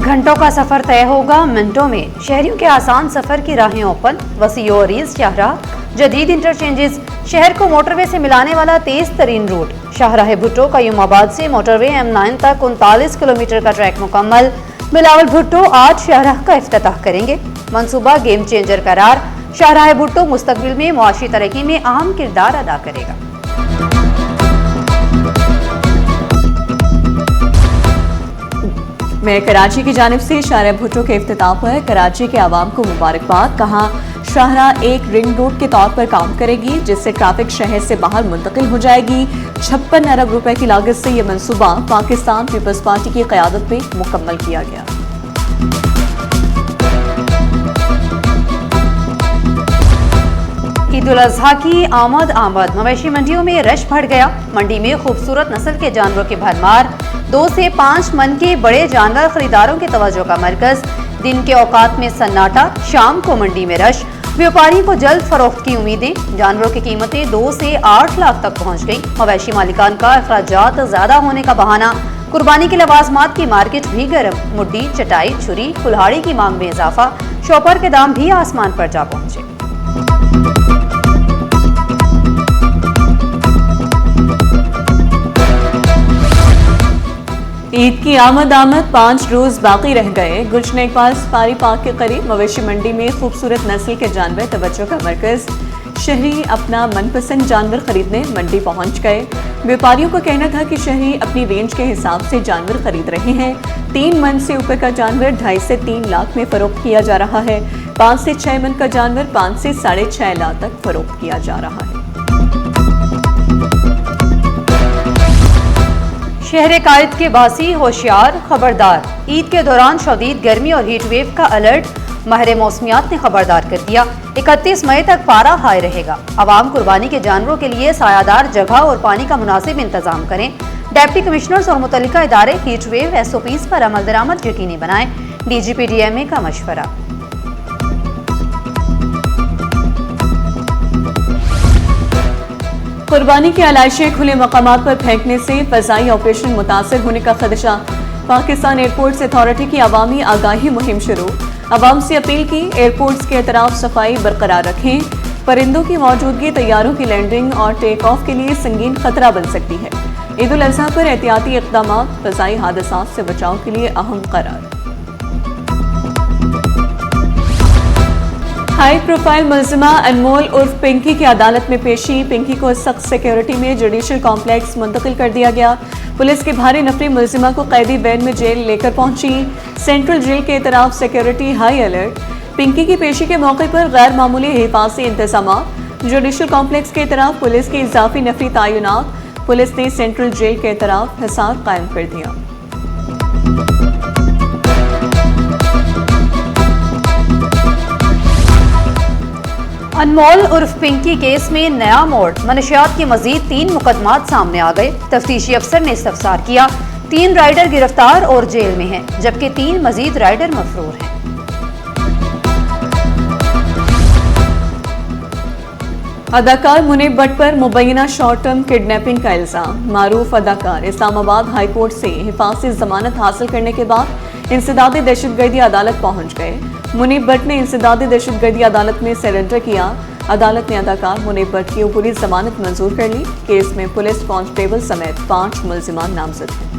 घंटों का सफर तय होगा मिनटों में। शहरियों के आसान सफर की राहें ओपन। वसी और ईस्ट शाहराह, जदीद इंटरचेंजेस, शहर को मोटरवे से मिलाने वाला तेज तरीन रूट। शाहराह भुट्टो कयूमाबाद से मोटरवे M9 तक 39 किलोमीटर का ट्रैक मुकम्मल। बिलावल भुट्टो आज शाहराह का इफ्तिताह करेंगे। मंसूबा गेम चेंजर करार। शाहराह भुट्टो मुस्तकबिल में मुआशी तरक्की में अहम किरदार अदा करेगा। मेयर कराची की जानिब से शाहराह भुट्टो के इफ्तिताह पर कराची के आवाम को मुबारकबाद। कहा, शाहराह एक रिंग रोड के तौर पर काम करेगी जिससे ट्रैफिक शहर से बाहर मुंतकिल हो जाएगी। 56 अरब रुपए की लागत से यह मंसूबा पाकिस्तान पीपल्स पार्टी की क़यादत में मुकम्मल किया गया। ईद उल अजहा की आमद मवेशी मंडियों में रश बढ़ गया। मंडी में खूबसूरत नस्ल के जानवरों की भरमार। 2 से 5 मन के बड़े जानवर खरीदारों की तवज्जो का मरकज। दिन के औकात में सन्नाटा, शाम को मंडी में रश। व्यापारी को जल्द फरोख्त की उम्मीदें। जानवरों की कीमतें 2 से 8 लाख तक पहुंच गई। मवेशी मालिकान का अखराजात ज्यादा होने का बहाना। कुर्बानी के लवाजमात की मार्केट भी गर्म। मुड्डी, चटाई, छुरी, कुल्हाड़ी की मांग में इजाफा। शॉपर के दाम भी आसमान पर जा पहुंचे। ईद की आमद 5 रोज बाकी रह गए। गुलशन इकबाल सफारी पार्क के करीब मवेशी मंडी में खूबसूरत नस्ल के जानवर तवज्जो का मरकज। शहरी अपना मनपसंद जानवर खरीदने मंडी पहुंच गए। व्यापारियों का कहना था कि शहरी अपनी रेंज के हिसाब से जानवर खरीद रहे हैं। 3 मन से ऊपर का जानवर 2.5 से 3 लाख में फरोख्त किया जा रहा है। 5 से 6 मन का जानवर 5 से 6.5 लाख तक फरोख्त किया जा रहा है। शहर कायद के बासी होशियार, खबरदार। ईद के दौरान शदीद गर्मी और हीट वेव का अलर्ट माहिर मौसमियात ने खबरदार कर दिया। 31 मई तक पारा हाई रहेगा। आवाम कुर्बानी के जानवरों के लिए सायादार जगह और पानी का मुनासिब इंतजाम करें। डिप्टी कमिश्नर्स और मुतल्लिका इदारे हीट वेव SOPs पर अमल दरामद यकीनी बनाएं। DGP DMA का मशवरा। कुर्बानी की आलाइशें खुले मकामात पर फेंकने से फजाई ऑपरेशन मुतासर होने का खदशा। पाकिस्तान एयरपोर्ट्स अथॉरिटी की अवामी आगाही मुहिम शुरू। अवाम से अपील की, एयरपोर्ट्स के अतराफ सफाई बरकरार रखें। परिंदों की मौजूदगी तैयारों की लैंडिंग और टेक ऑफ के लिए संगीन खतरा बन सकती है। ईद उल अजहा पर एहतियाती इक़दाम, फजाई हादसात से बचाव के लिए अहम करार। हाई प्रोफाइल मुलजिमा अनमोल उर्फ पिंकी की अदालत में पेशी। पिंकी को सख्त सिक्योरिटी में जुडिशल कॉम्प्लेक्स मुंतकिल कर दिया गया। पुलिस की भारी नफरी मुलजिमा को कैदी वैन में जेल लेकर पहुंची। सेंट्रल जेल के तरफ सिक्योरिटी हाई अलर्ट। पिंकी की पेशी के मौके पर गैर मामूली हिफाजती इंतजाम। जुडिशल कॉम्प्लेक्स के तरफ पुलिस की इजाफी नफरी तैनात। पुलिस ने सेंट्रल जेल के तरफ हिसार कायम कर दिया। अनमोल उर्फ पिंकी केस में नया मोड़। मनशियात के मजीद 3 मुकदमात सामने आ गए। तफ्तीशी अफसर ने इस्तफसार किया। 3 राइडर गिरफ्तार और जेल में हैं, जबकि 3 मजीद राइडर मफरूर हैं। अदाकार मुनीब भट्ट पर मुबैना शॉर्ट टर्म किडनैपिंग का इल्जाम। मारूफ अदाकार इस्लामाबाद हाई कोर्ट से हिफाजती जमानत हासिल करने के बाद इंसदादी दहशतगर्दी अदालत पहुंच गए। मुनीब भट्ट ने इंसदादी दहशतगर्दी अदालत में सरेंडर किया। अदालत ने अदाकार मुनीब भट्ट की ऊपरी जमानत मंजूर कर ली। केस में पुलिस कांस्टेबल समेत 5 मुलजिमान नामजद हैं।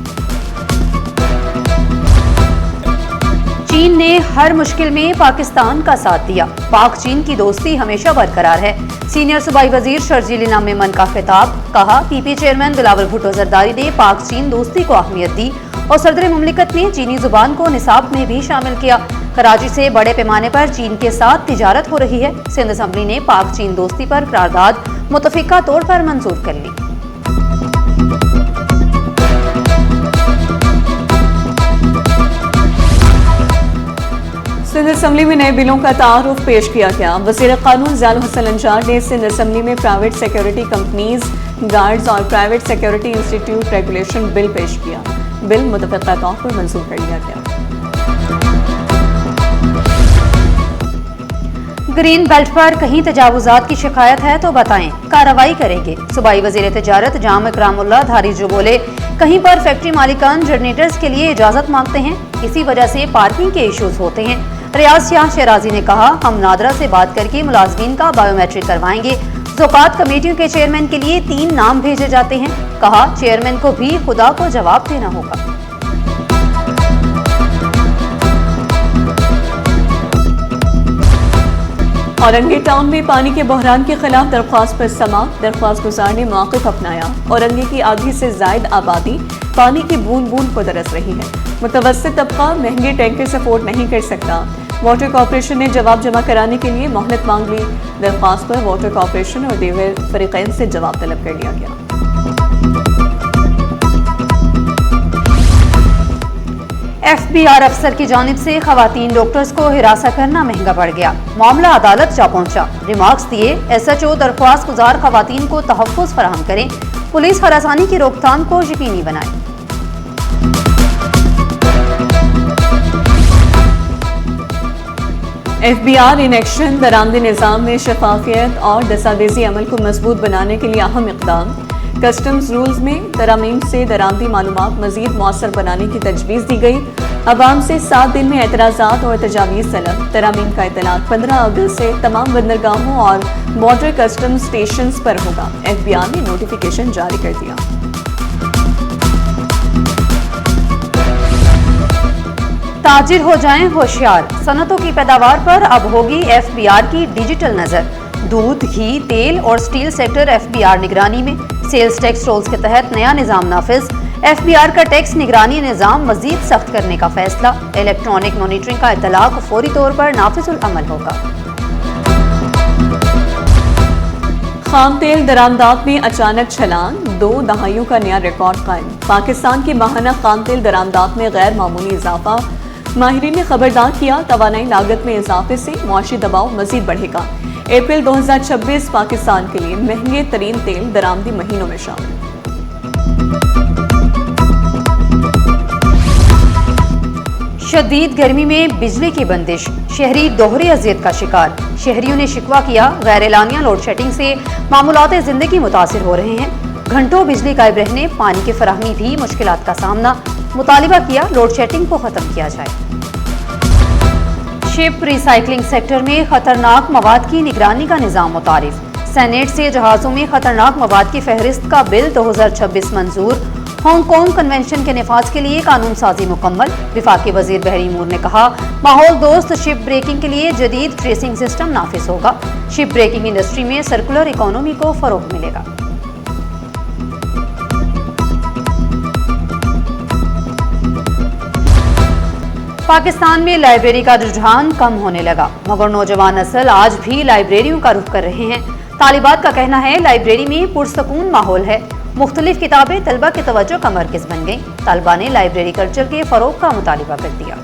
चीन ने हर मुश्किल में पाकिस्तान का साथ दिया। पाक चीन की दोस्ती हमेशा बरकरार है। सीनियर सूबाई वजीर शर्जील इनाम मेमन का खिताब। कहा, PP चेयरमैन बिलावल भुट्टो जरदारी ने पाक चीन दोस्ती को अहमियत दी और सदर मुमलिकत ने चीनी जुबान को निसाब में भी शामिल किया। कराची से बड़े पैमाने पर चीन के साथ तिजारत हो रही है। सिंध असम्बली ने पाक चीन दोस्ती पर करारदाद मुतफिका तौर पर मंजूर कर ली। सिंध असम्बली में नए बिलों का तारुफ पेश किया गया। वज़ीर कानून ज़ियाउल हसन अंजार ने सिंध असम्बली में प्राइवेट सिक्योरिटी कंपनीज, गार्ड्स और private security institute regulation bill पेश किया। बिल मुतफ़िक़ा तौर पर मंजूर कर लिया गया। ग्रीन बेल्ट पर कहीं तजावुजात की शिकायत है तो बताएं, कार्रवाई करेंगे। सूबाई वजीर तिजारत जाम इकरामुल्लाह धारी जो बोले, कहीं पर फैक्ट्री मालिकान जनरेटर्स के लिए इजाजत मांगते हैं, इसी वजह से पार्किंग के इश्यूज होते हैं। रियाज शाह शराजी ने कहा, हम नादरा से बात करके मुलाजमीन का बायोमेट्रिक करवाएंगे। ज़कात कमेटियों के चेयरमैन के लिए 3 नाम भेजे जाते हैं। कहा, चेयरमैन को भी खुदा को जवाब देना होगा। औरंगी टाउन में पानी के बहरान के खिलाफ दरख्वास्त पर समाअत। दरख्वास्त गुजार ने मौक़िफ़ अपनाया। औरंगी की आधी से जायद आबादी पानी की बूंद बूंद को तरस रही है। मुतवस्सित तबका महंगे टैंकर से अफोर्ड नहीं कर सकता। वाटर कॉरपोरेशन ने जवाब जमा कराने के लिए मोहलत मांग ली। दरख्वास्त पर वाटर कॉरपोरेशन और दीगर फरीकैन से जवाब तलब कर लिया गया। FBI अफसर की जानिब से खवातीन डॉक्टर्स को हिरासा करना महंगा पड़ गया। मामला अदालत जा पहुंचा। रिमार्क्स दिए, SHO दरख्वास्त गुजार खवातीन को तहफ़्फ़ुज़ फराहम करें, पुलिस हरासानी की रोकथाम को यकीनी बनाए। FBI इन एक्शन दरामदी निज़ाम में शफाफियत और दस्तावेजी अमल को मजबूत बनाने के लिए अहम इक़दाम। कस्टम्स रूल्स में तरामीम से दरामदी मालूमात मजीद मौसर बनाने की तजवीज़ दी गई। अवाम से 7 दिन में एतराज़ात और तजावीज़ तलब। तरामीम का इतलाक़ 15 अगस्त से तमाम बंदरगाहों और बॉर्डर कस्टम स्टेशन पर होगा। FBI ने नोटिफिकेशन जारी कर दिया। ताजिर हो जाएं होशियार, सनतों की पैदावार पर अब होगी FBR की डिजिटल नजर। दूध, घी, तेल और स्टील सेक्टर FBR निगरानी में। सेल्स टैक्स रोल्स के तहत नया निज़ाम नाफिज। FBR का टैक्स निगरानी निज़ाम मजीद सख्त करने का फैसला। इलेक्ट्रॉनिक मॉनिटरिंग का इतलाक फौरी तौर पर नाफिजुल अमल होगा। खाम तेल दरामदात में अचानक छलांग, 2 दहाइयों का नया रिकॉर्ड कायम। पाकिस्तान की माहाना खाम तेल दरामदात में गैर मामूली इजाफा। माहिरीन ने खबरदार किया, तवानाई लागत में इजाफे से मुआशी दबाव मजीद बढ़ेगा। अप्रैल 2026 पाकिस्तान के लिए महंगे तरीन तेल दरामदी महीनों में शामिल। शदीद गर्मी में बिजली की बंदिश, शहरी दोहरी अजियत का शिकार। शहरियों ने शिकवा किया, गैर एलानिया लोड शेडिंग से मामूलात जिंदगी मुतासिर हो रहे हैं। घंटों बिजली गायब रहने, पानी की फराहमी भी मुश्किलात का सामना। मुतालिबा किया, लोड शेडिंग को खत्म किया जाए। शिप रिसाइकलिंग सेक्टर में खतरनाक मवाद की निगरानी का निज़ाम मुतारिफ। सेनेट से जहाज़ों में खतरनाक मवाद की फहरिस्त का बिल 2026 मंजूर। हांगकांग कन्वेंशन के निफाज के लिए कानून साजी मुकम्मल। विफाकी वजीर बहरीमूर ने कहा, माहौल दोस्त शिप ब्रेकिंग के लिए जदीद ट्रेसिंग सिस्टम नाफिज होगा। शिप ब्रेकिंग इंडस्ट्री में सर्कुलर इकोनॉमी को फरोग मिलेगा। पाकिस्तान में लाइब्रेरी का रुझान कम होने लगा, मगर नौजवान नस्ल आज भी लाइब्रेरियों का रुख कर रहे हैं। तालिबात का कहना है, लाइब्रेरी में पुरसकून माहौल है। मुख्तलिफ किताबें तलबा की तवज्जो का मरकज बन गई। तालिबा ने लाइब्रेरी कल्चर के फरोग का मुतालिबा कर दिया।